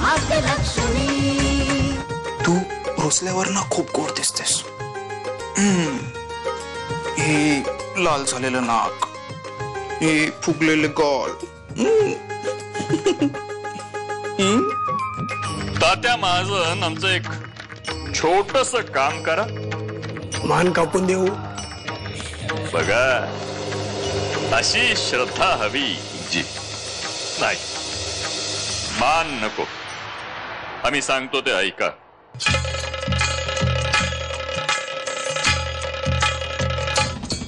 भाग्यलक्ष्मी. तू रुसल्यावर ना खूप गोड दिसतेस. हे लाल झालेलं नाक, हे फुगलेले गाल. तात्या महाजन आमचं एक छोटस काम करा. मान कापून देऊ. बघा अशी श्रद्धा हवी जी. नाही मान नको, आम्ही सांगतो ते ऐका.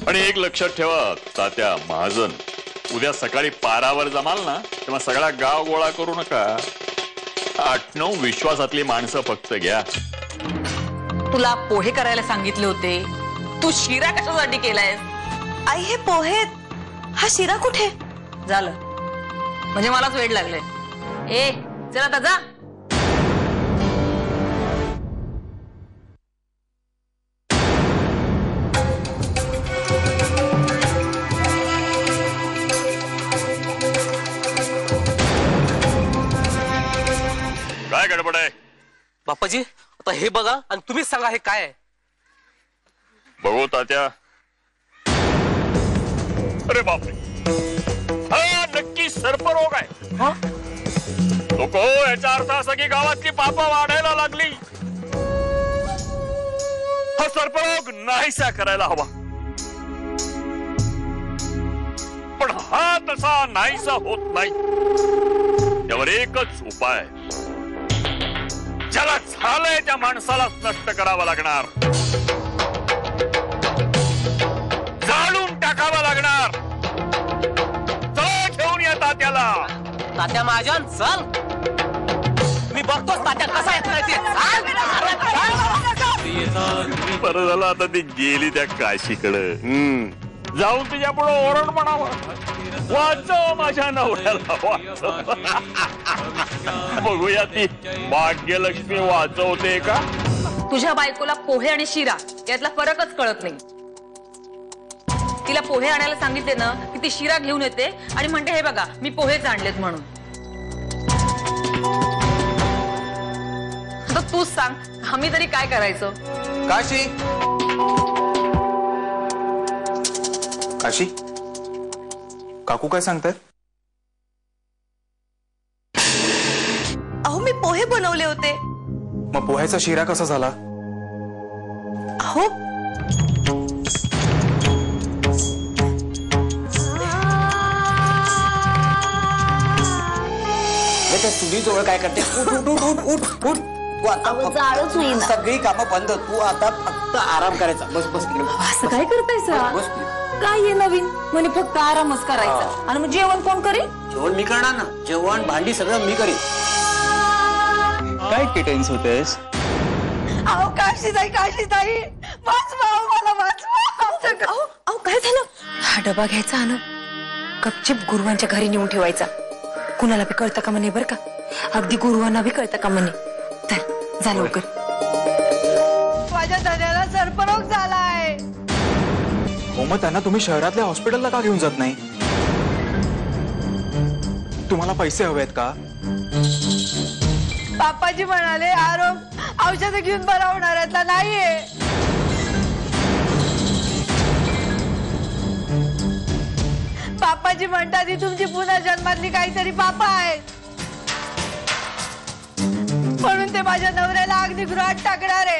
आणि एक लक्षात ठेवा तात्या महाजन, उद्या सकाळी पारावर जमाल ना तेव्हा सगळा गाव गोळा करू नका. 8-9 विश्वासातली माणसं फक्त घ्या. तुला पोहे करायला सांगितले होते, तू शिरा कशासाठी केलाय? आई हे पोहे, हा शिरा कुठे? झालं म्हणजे मलाच वेळ लागले. ए चल आता जा. काय गडबड आहे? बाप्पाजी आता हे बघा आणि तुम्हीच सांगा हे काय आहे. बघू तात्या. अरे बापरे, हा नक्की सर्परोग आहे. लोक याचा अर्थ असा की गावातली पापं वाढायला लागली. हा सर्परोग नाहीसा करायला हवा. पण हा तसा नाहीसा होत नाही. त्यावर एकच उपाय, ज्याला झालंय त्या माणसालाच नष्ट करावं लागणार, जाळून टाकावं लागणार. चला घेऊन या तात्याला. तात्या महाजन चल, मी बघतोच तात्या कसा येत नाही ते. बरं झालं आता ती गेली त्या काशीकडे. जाऊन तिच्या पुढे ओरड म्हणावं, वाचव माझ्या नवऱ्याला वाचव. बघूया ती भाग्यलक्ष्मी वाचवते का. तुझ्या बायकोला पोहे आणि शिरा यातला फरकच कळत नाही. तिला पोहे आणायला सांगितले ना की ती शिरा घेऊन येते आणि म्हणते हे बघा मी पोहेच आणलेत म्हणून. आता तूच सांग आम्ही तरी काय करायचं. काशी काशी, काकू काय सांगतात? अहो मी पोहे बनवले होते. मग पोह्याचा शिरा कसा झाला? अहो तुझीजवळ काय करते? उठ उठ उठ उठ उठ उठ. तू आता सगळी कामं बंद. तू आता फक्त आराम करायचा. बस बस असं काय करतायसा? बस. काय आहे नवीन म्हणे फक्त आरामच करायचा आणि मग जेवण कोण करेल? जेवण मी करणार ना. जेवण भांडी सगळं मी करीन. काय किटेन्स होतेस? अहो काशीताई वाचवा मला वाचवा. अहो काय झालं? हा डबा घ्यायचा आणि गपचिप गुरुवांच्या घरी नेऊन ठेवायचा. कुणाला बी कळतं का म्हणे बर का. अगदी गुरुवांना बी कळतं का म्हणे. चल जा लवकर. माझ्या धन्याला सर्परोग झालाय. हो मग त्यांना तुम्ही शहरातल्या हॉस्पिटलला का घेऊन जात नाही? तुम्हाला पैसे हवेत का? बाप्पाजी म्हणाले आरोग औषध घेऊन बरा होणाऱ्यातला नाहीये. बाप्पाजी म्हणतात ही तुमची पुन्हा जन्मातली काहीतरी पापा आहेत म्हणून ते माझ्या नवऱ्याला अग्निगृहात टाकणार आहे.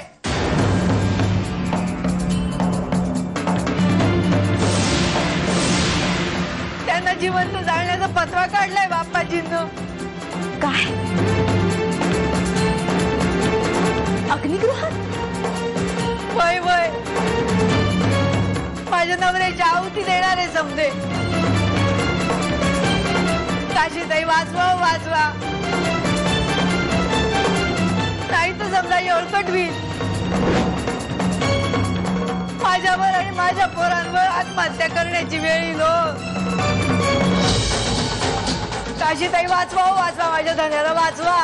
त्यांना जिवंत जाळण्याचा पत्रा काढलाय बाप्पाजींनो. काय अग्निगृहात? वय वय माझ्या नवऱ्याची आहुती देणार आहे समजे. काशीताई वाचवा वाचवा, नाही तर समजा एवढकट होईल. माझ्यावर आणि माझ्या पोरांवर आत्महत्या करण्याची वेळ येईल. काशीताई वाचवा वाचवा, माझ्या धन्याला वाचवा.